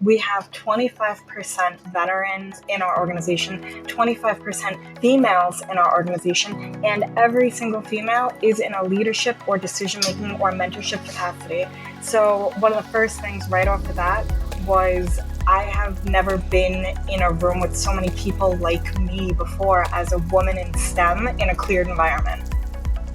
we have 25% veterans in our organization, 25% females in our organization, and every single female is in a leadership or decision-making or mentorship capacity. So one of the first things right off the bat was I have never been in a room with so many people like me before as a woman in STEM in a cleared environment.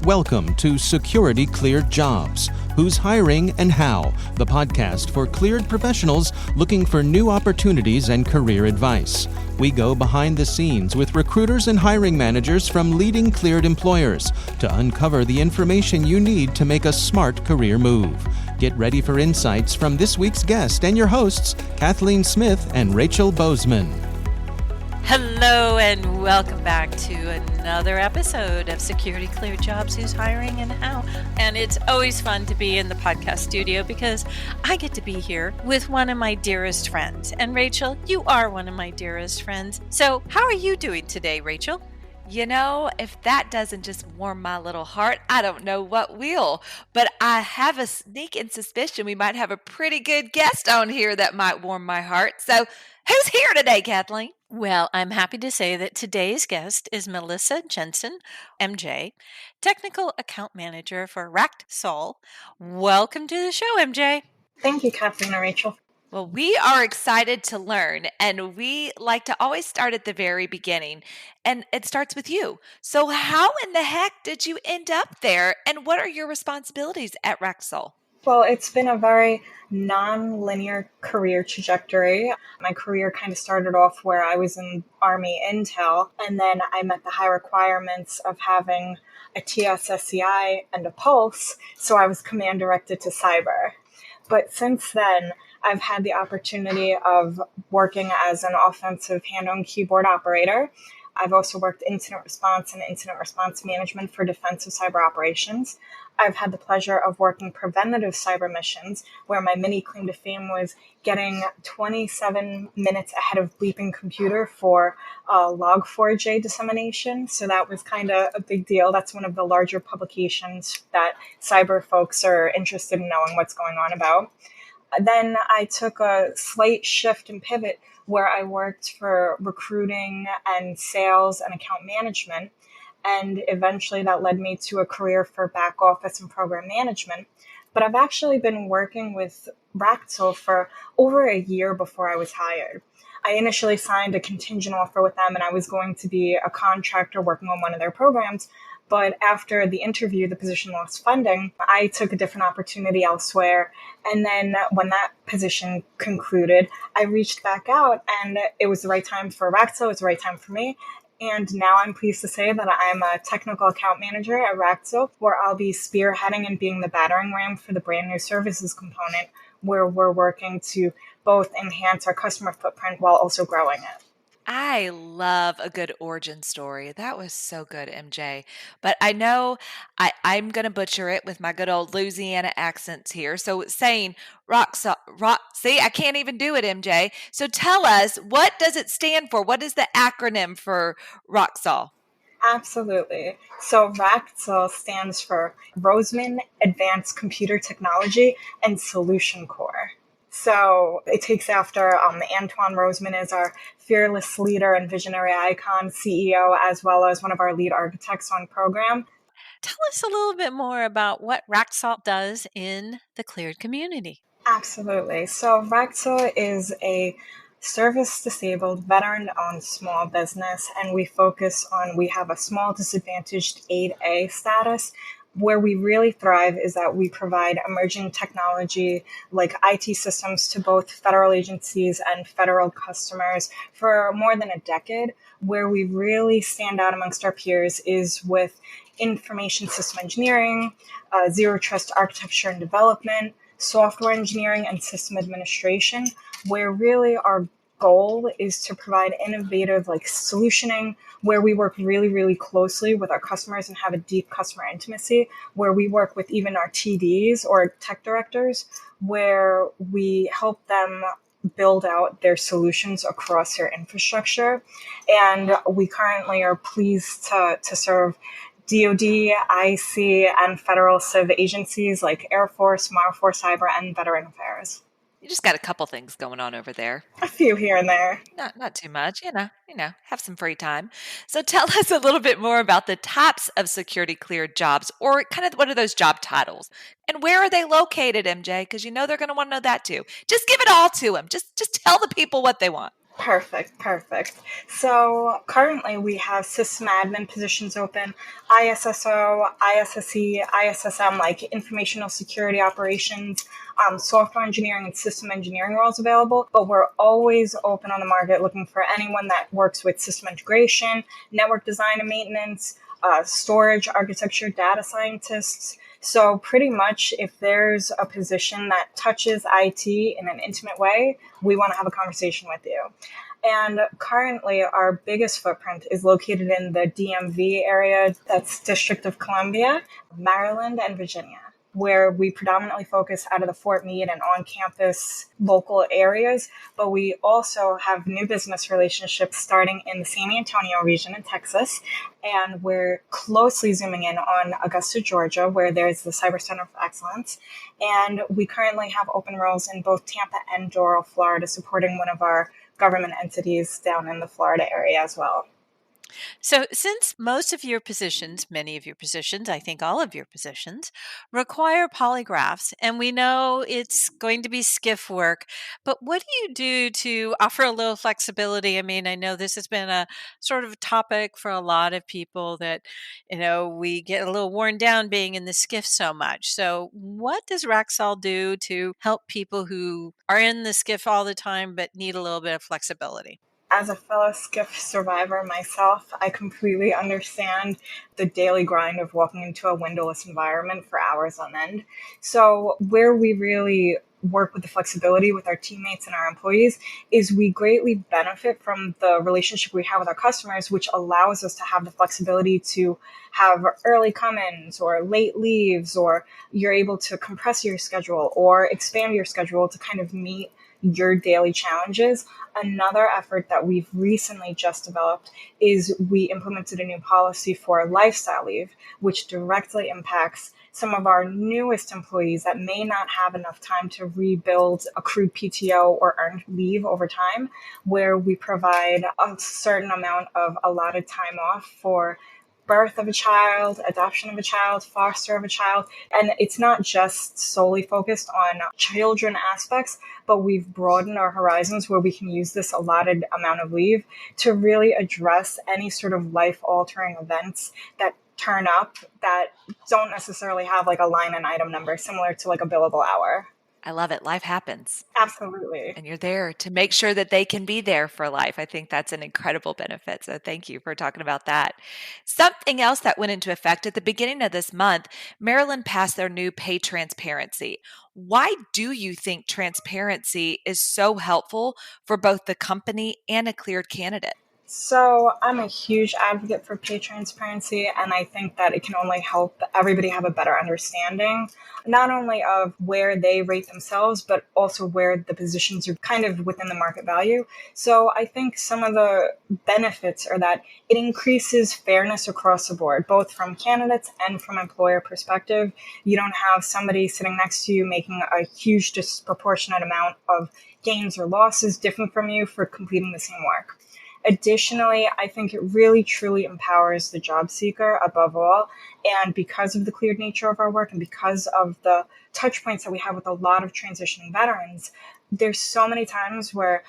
Welcome to Security Cleared Jobs, Who's Hiring and How, the podcast for cleared professionals looking for new opportunities and career advice. We go behind the scenes with recruiters and hiring managers from leading cleared employers to uncover the information you need to make a smart career move. Get ready for insights from this week's guest and your hosts, Kathleen Smith and Rachel Bozeman. Hello and welcome back to another episode of Security Cleared Jobs, Who's Hiring and How. And it's always fun to be in the podcast studio because I get to be here with one of my dearest friends. And Rachel, you are one of my dearest friends. So how are you doing today, Rachel? You know, if that doesn't just warm my little heart, I don't know what will. But I have a sneaking suspicion we might have a pretty good guest on here that might warm my heart. So who's here today, Kathleen? Well, I'm happy to say that today's guest is Melissa Jensen, MJ, Technical Account Manager for RACTSOL. Welcome to the show, MJ. Thank you, Kathleen and Rachel. Well, we are excited to learn, and we like to always start at the very beginning, and it starts with you. So how in the heck did you end up there, and what are your responsibilities at RACTSOL? Well, it's been a very non-linear career trajectory. My career kind of started off where I was in Army Intel, and then I met the high requirements of having a TSSCI and a Pulse, so I was command directed to cyber. But since then, I've had the opportunity of working as an offensive hand-on keyboard operator. I've also worked incident response and incident response management for defensive cyber operations. I've had the pleasure of working preventative cyber missions, where my mini claim to fame was getting 27 minutes ahead of bleeping computer for Log4j dissemination. So that was kind of a big deal. That's one of the larger publications that cyber folks are interested in knowing what's going on about. Then I took a slight shift and pivot where I worked for recruiting and sales and account management. And eventually that led me to a career for back office and program management. But I've actually been working with RACTSOL for over a year before I was hired. I initially signed a contingent offer with them, and I was going to be a contractor working on one of their programs. But after the interview, the position lost funding. I took a different opportunity elsewhere. And then when that position concluded, I reached back out, and it was the right time for RACTSOL. It was the right time for me. And now I'm pleased to say that I'm a technical account manager at RACTSOL, where I'll be spearheading and being the battering ram for the brand new services component, where we're working to both enhance our customer footprint while also growing it. I love a good origin story. That was so good, MJ. But I know I'm going to butcher it with my good old Louisiana accents here. So saying see, I can't even do it, MJ. So tell us, what does it stand for? What is the acronym for RACTSOL? Absolutely. So RACTSOL stands for Roseman Advanced Computer Technology and Solution Core. So it takes after Antoine Roseman is our fearless leader and visionary icon, CEO, as well as one of our lead architects on program. Tell us a little bit more about what RACTSOL does in the cleared community. Absolutely. So RACTSOL is a service-disabled, veteran-owned small business, and we have a small disadvantaged 8A status. Where we really thrive is that we provide emerging technology like IT systems to both federal agencies and federal customers for more than a decade. Where we really stand out amongst our peers is with information system engineering, zero trust architecture and development, software engineering, and system administration, where really our goal is to provide innovative solutioning, where we work really, really closely with our customers and have a deep customer intimacy, where we work with even our TDs or tech directors, where we help them build out their solutions across their infrastructure. And we currently are pleased to serve DoD, IC, and federal civ agencies like Air Force, Mar Force Cyber, and Veteran Affairs. You just got a couple things going on over there. A few here and there. Not too much, have some free time. So tell us a little bit more about the types of security cleared jobs, or kind of what are those job titles, and where are they located, MJ? Because they're going to want to know that too. Just give it all to them. Just tell the people what they want. Perfect. So currently we have system admin positions open, ISSO, ISSE, ISSM, like informational security operations, software engineering and system engineering roles available. But we're always open on the market looking for anyone that works with system integration, network design and maintenance, storage, architecture, data scientists. So pretty much if there's a position that touches IT in an intimate way, we want to have a conversation with you. And currently our biggest footprint is located in the DMV area, that's District of Columbia, Maryland, and Virginia, where we predominantly focus out of the Fort Meade and on-campus local areas, but we also have new business relationships starting in the San Antonio region in Texas, and we're closely zooming in on Augusta, Georgia, where there's the Cyber Center of Excellence, and we currently have open roles in both Tampa and Doral, Florida, supporting one of our government entities down in the Florida area as well. So, since most of your positions, many of your positions, I think all of your positions, require polygraphs, and we know it's going to be skiff work, but what do you do to offer a little flexibility? I mean, I know this has been a sort of topic for a lot of people that, we get a little worn down being in the skiff so much. So, what does RACTSOL do to help people who are in the skiff all the time but need a little bit of flexibility? As a fellow skiff survivor myself, I completely understand the daily grind of walking into a windowless environment for hours on end. So where we really work with the flexibility with our teammates and our employees is we greatly benefit from the relationship we have with our customers, which allows us to have the flexibility to have early come-ins or late leaves, or you're able to compress your schedule or expand your schedule to kind of meet your daily challenges. Another effort that we've recently just developed is we implemented a new policy for lifestyle leave, which directly impacts some of our newest employees that may not have enough time to rebuild accrued PTO or earned leave over time, where we provide a certain amount of allotted time off for birth of a child, adoption of a child, foster of a child. And it's not just solely focused on children aspects, but we've broadened our horizons where we can use this allotted amount of leave to really address any sort of life-altering events that turn up that don't necessarily have like a line and item number, similar to like a billable hour. I love it. Life happens. Absolutely. And you're there to make sure that they can be there for life. I think that's an incredible benefit. So thank you for talking about that. Something else that went into effect at the beginning of this month, Maryland passed their new pay transparency. Why do you think transparency is so helpful for both the company and a cleared candidate? So I'm a huge advocate for pay transparency, and I think that it can only help everybody have a better understanding, not only of where they rate themselves, but also where the positions are kind of within the market value. So I think some of the benefits are that it increases fairness across the board, both from candidates and from employer perspective. You don't have somebody sitting next to you making a huge disproportionate amount of gains or losses different from you for completing the same work. Additionally, I think it really truly empowers the job seeker above all. And because of the cleared nature of our work and because of the touch points that we have with a lot of transitioning veterans, there's so many times where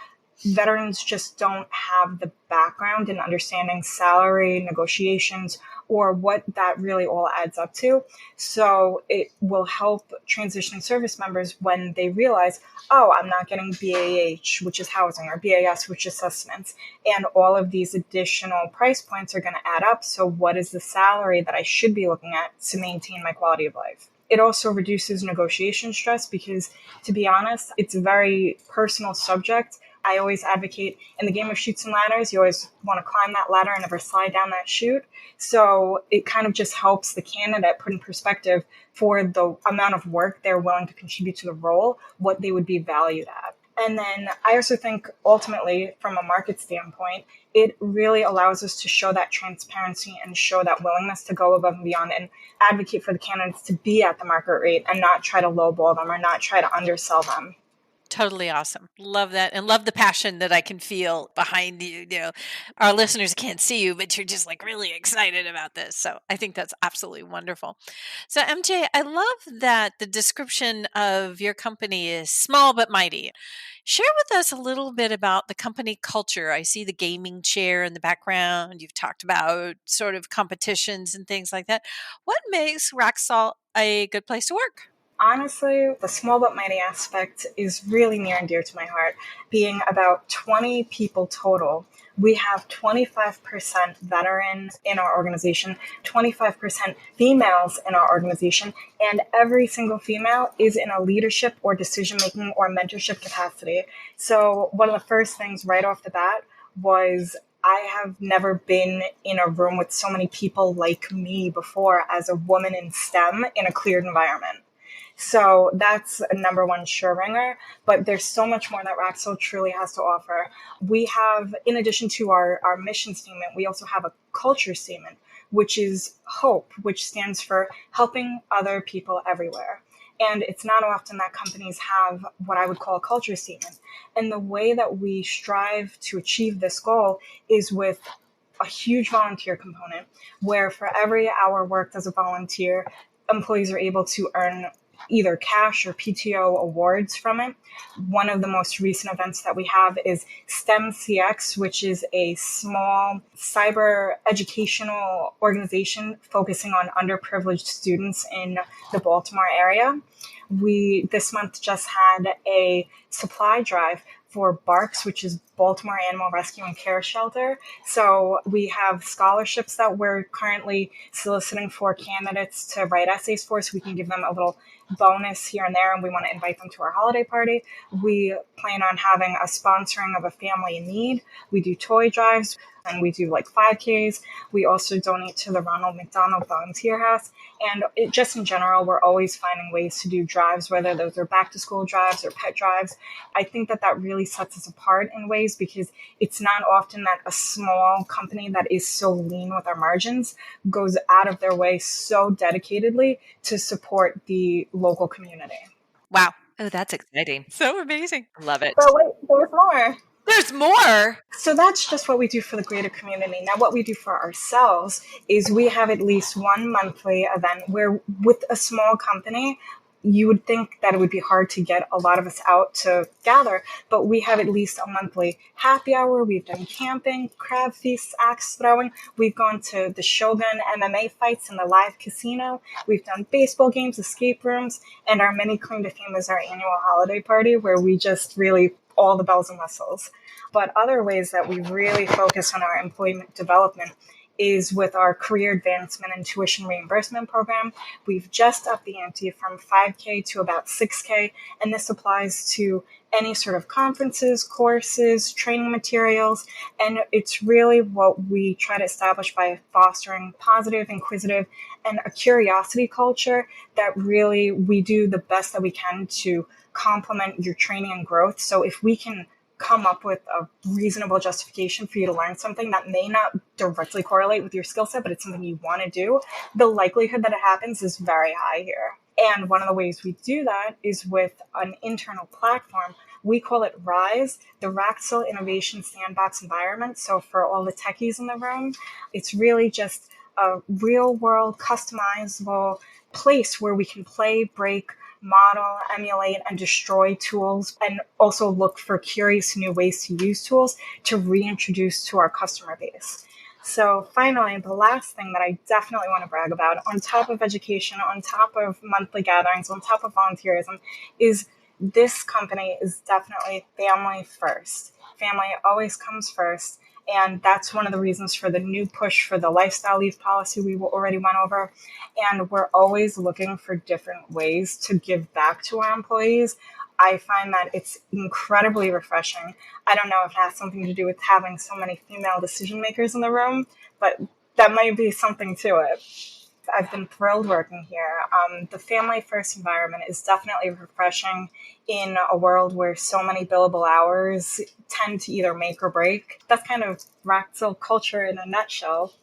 veterans just don't have the background in understanding salary negotiations or what that really all adds up to. So it will help transitioning service members when they realize, oh, I'm not getting BAH, which is housing, or BAS, which is sustenance. And all of these additional price points are going to add up. So what is the salary that I should be looking at to maintain my quality of life? It also reduces negotiation stress because, to be honest, it's a very personal subject. I always advocate in the game of chutes and ladders, you always want to climb that ladder and never slide down that chute. So it kind of just helps the candidate put in perspective for the amount of work they're willing to contribute to the role, what they would be valued at. And then I also think ultimately from a market standpoint, it really allows us to show that transparency and show that willingness to go above and beyond and advocate for the candidates to be at the market rate and not try to lowball them or not try to undersell them. Totally awesome. Love that. And love the passion that I can feel behind you. Our listeners can't see you, but you're just like really excited about this. So I think that's absolutely wonderful. So, MJ, I love that the description of your company is small but mighty. Share with us a little bit about the company culture. I see the gaming chair in the background. You've talked about sort of competitions and things like that. What makes RACTSOL a good place to work? Honestly, the small but mighty aspect is really near and dear to my heart. Being about 20 people total, we have 25% veterans in our organization, 25% females in our organization, and every single female is in a leadership or decision making or mentorship capacity. So, one of the first things right off the bat was I have never been in a room with so many people like me before as a woman in STEM in a cleared environment. So that's a number one sure ringer. But there's so much more that RACTSOL truly has to offer. We have, in addition to our mission statement, we also have a culture statement, which is HOPE, which stands for helping other people everywhere. And it's not often that companies have what I would call a culture statement. And the way that we strive to achieve this goal is with a huge volunteer component where for every hour worked as a volunteer, employees are able to earn either cash or PTO awards from it. One of the most recent events that we have is STEM CX, which is a small cyber educational organization focusing on underprivileged students in the Baltimore area. We this month just had a supply drive for BARCS, which is Baltimore Animal Rescue and Care Shelter. So we have scholarships that we're currently soliciting for candidates to write essays for, so we can give them a little bonus here and there, and we want to invite them to our holiday party. We plan on having a sponsoring of a family in need. We do toy drives, and we do like 5Ks. We also donate to the Ronald McDonald Volunteer House. And just in general, we're always finding ways to do drives, whether those are back to school drives or pet drives. I think that that really sets us apart in ways because it's not often that a small company that is so lean with our margins goes out of their way so dedicatedly to support the local community. Wow. Oh, that's exciting. So amazing. Love it. But wait, there's more. There's more. So that's just what we do for the greater community. Now, what we do for ourselves is we have at least one monthly event where, with a small company, you would think that it would be hard to get a lot of us out to gather, but we have at least a monthly happy hour. We've done camping, crab feasts, axe throwing. We've gone to the Shogun MMA fights in the live casino. We've done baseball games, escape rooms, and our mini claim to fame is our annual holiday party where we just really all the bells and whistles. But other ways that we really focus on our employment development is with our career advancement and tuition reimbursement program. We've just upped the ante from 5K to about 6K, and this applies to any sort of conferences, courses, training materials, and it's really what we try to establish by fostering positive, inquisitive, and a curiosity culture that really we do the best that we can to complement your training and growth. So if we can come up with a reasonable justification for you to learn something that may not directly correlate with your skill set, but it's something you want to do, the likelihood that it happens is very high here. And one of the ways we do that is with an internal platform. We call it RISE, the RACTSOL Innovation Sandbox Environment. So for all the techies in the room, it's really just a real world customizable place where we can play, break, model, emulate, and destroy tools, and also look for curious new ways to use tools to reintroduce to our customer base. So finally, the last thing that I definitely want to brag about, on top of education, on top of monthly gatherings, on top of volunteerism, is this company is definitely family first. Family always comes first. And that's one of the reasons for the new push for the lifestyle leave policy we already went over. And we're always looking for different ways to give back to our employees. I find that it's incredibly refreshing. I don't know if it has something to do with having so many female decision makers in the room, but that might be something to it. I've been thrilled working here. The family first environment is definitely refreshing in a world where so many billable hours tend to either make or break. That's kind of RACTSOL culture in a nutshell.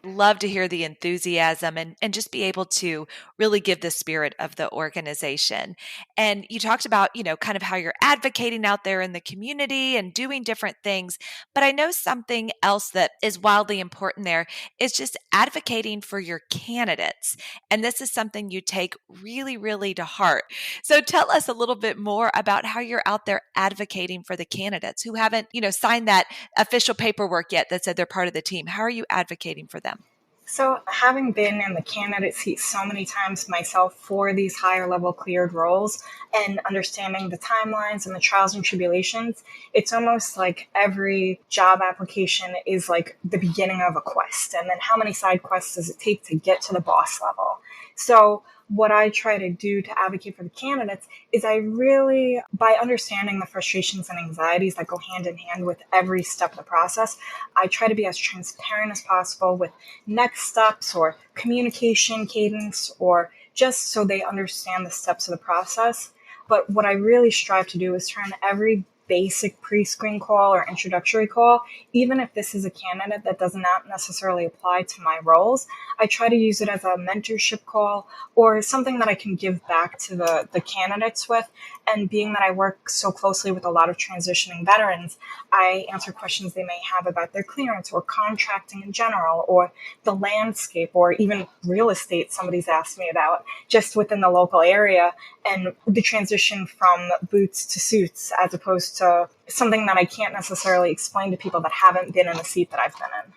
Love to hear the enthusiasm and just be able to really give the spirit of the organization. And you talked about, kind of how you're advocating out there in the community and doing different things. But I know something else that is wildly important there is just advocating for your candidates. And this is something you take really, really to heart. So tell us a little bit more about how you're out there advocating for the candidates who haven't, signed that official paperwork yet that said they're part of the team. How are you advocating for them? So, having been in the candidate seat so many times myself for these higher level cleared roles and understanding the timelines and the trials and tribulations, it's almost like every job application is like the beginning of a quest. And then how many side quests does it take to get to the boss level? So, what I try to do to advocate for the candidates is I really, by understanding the frustrations and anxieties that go hand in hand with every step of the process, I try to be as transparent as possible with next steps or communication cadence or just so they understand the steps of the process. But what I really strive to do is turn every basic pre-screen call or introductory call, even if this is a candidate that does not necessarily apply to my roles, I try to use it as a mentorship call or something that I can give back to the candidates with. And being that I work so closely with a lot of transitioning veterans, I answer questions they may have about their clearance or contracting in general or the landscape or even real estate somebody's asked me about just within the local area and the transition from boots to suits as opposed to something that I can't necessarily explain to people that haven't been in the seat that I've been in.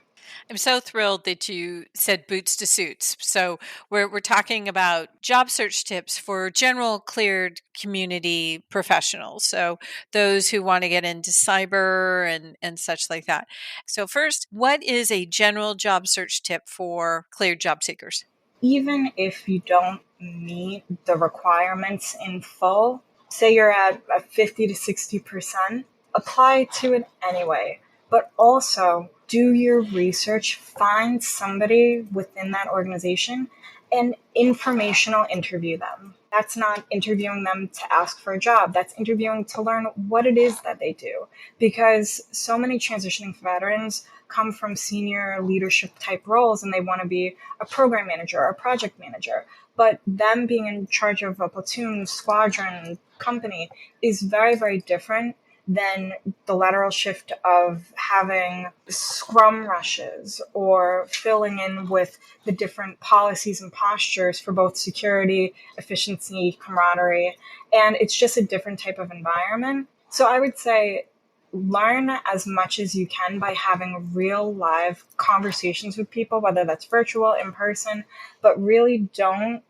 I'm so thrilled that you said boots to suits. So we're talking about job search tips for general cleared community professionals. So those who want to get into cyber and such like that. So first, what is a general job search tip for cleared job seekers? Even if you don't meet the requirements in full, say you're at a 50 to 60%, apply to it anyway. But also do your research, find somebody within that organization and informational interview them. That's not interviewing them to ask for a job. That's interviewing to learn what it is that they do. Because so many transitioning veterans come from senior leadership type roles and they want to be a program manager or a project manager. But them being in charge of a platoon, squadron, company is very, very different than the lateral shift of having scrum rushes or filling in with the different policies and postures for both security, efficiency, camaraderie. And it's just a different type of environment. So I would say learn as much as you can by having real live conversations with people, whether that's virtual, in person, but really don't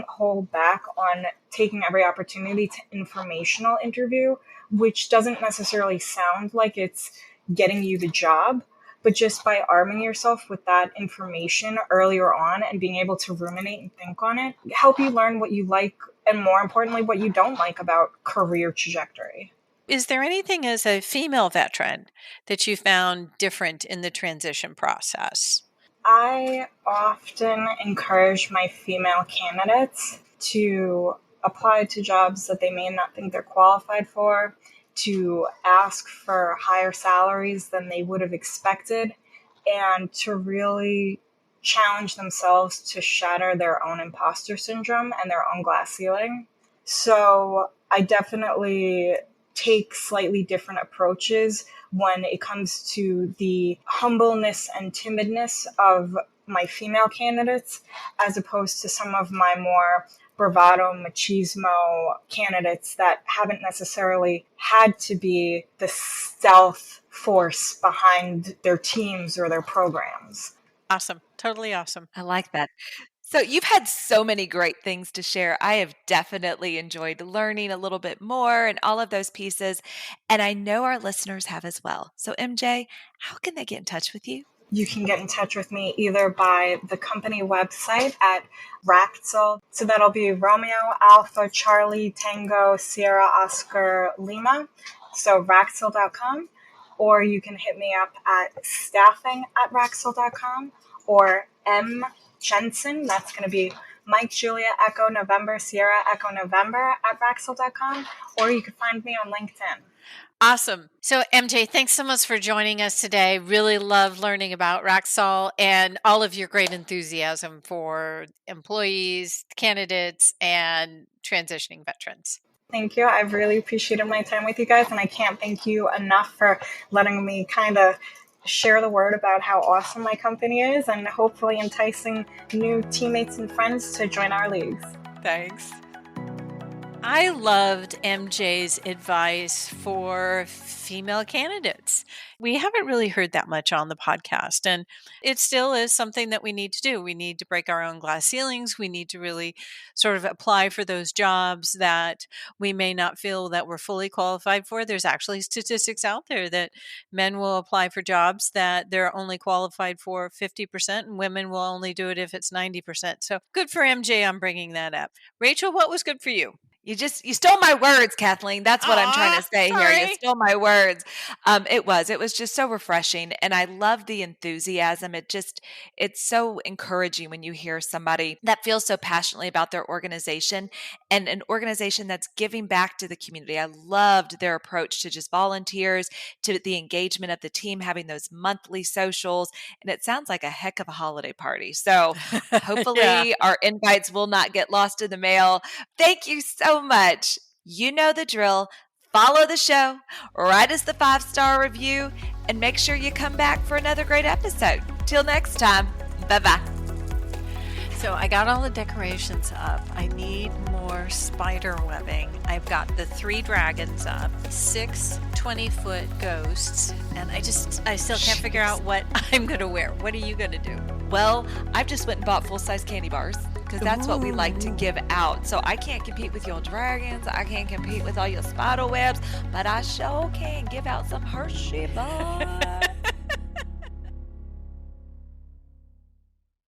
hold back on taking every opportunity to informational interview, which doesn't necessarily sound like it's getting you the job, but just by arming yourself with that information earlier on and being able to ruminate and think on it, help you learn what you like and more importantly, what you don't like about career trajectory. Is there anything as a female veteran that you found different in the transition process? I often encourage my female candidates to apply to jobs that they may not think they're qualified for, to ask for higher salaries than they would have expected, and to really challenge themselves to shatter their own imposter syndrome and their own glass ceiling. So I definitely take slightly different approaches when it comes to the humbleness and timidness of my female candidates, as opposed to some of my more bravado, machismo candidates that haven't necessarily had to be the stealth force behind their teams or their programs. Awesome. Totally awesome. I like that. So you've had so many great things to share. I have definitely enjoyed learning a little bit more and all of those pieces. And I know our listeners have as well. So, MJ, how can they get in touch with you? You can get in touch with me either by the company website at RACTSOL. So that'll be Romeo, Alpha, Charlie, Tango, Sierra, Oscar, Lima. So RACTSOL.com. Or you can hit me up at staffing at RACTSOL.com or M. Jensen. That's going to be Mike, Julia, Echo, November, Sierra, Echo, November at RACTSOL.com. Or you can find me on LinkedIn. Awesome. So, MJ, thanks so much for joining us today. Really love learning about RACTSOL and all of your great enthusiasm for employees, candidates, and transitioning veterans. Thank you. I've really appreciated my time with you guys, and I can't thank you enough for letting me kind of share the word about how awesome my company is and hopefully enticing new teammates and friends to join our leagues. Thanks. I loved MJ's advice for female candidates. We haven't really heard that much on the podcast, and it still is something that we need to do. We need to break our own glass ceilings. We need to really sort of apply for those jobs that we may not feel that we're fully qualified for. There's actually statistics out there that men will apply for jobs that they're only qualified for 50%, and women will only do it if it's 90%. So good for MJ on bringing that up. Rachel, what was good for you? You stole my words, Kathleen. That's what I'm trying to say here. You Sorry. stole my words. It was just so refreshing. And I love the enthusiasm. It's so encouraging when you hear somebody that feels so passionately about their organization and an organization that's giving back to the community. I loved their approach to just volunteers, to the engagement of the team, having those monthly socials. And it sounds like a heck of a holiday party. So hopefully our invites will not get lost in the mail. Thank you so much. You know the drill. Follow the show, write us the 5-star review, and make sure you come back for another great episode. Till next time, bye-bye. So I got all the decorations up. I need more spider webbing. I've got the 3 dragons up, 6 20-foot ghosts, and I still can't figure out what I'm going to wear. What are you going to do? Well, I've just went and bought full-size candy bars because that's what we like to give out. So I can't compete with your dragons. I can't compete with all your spider webs, but I sure can give out some Hershey bars.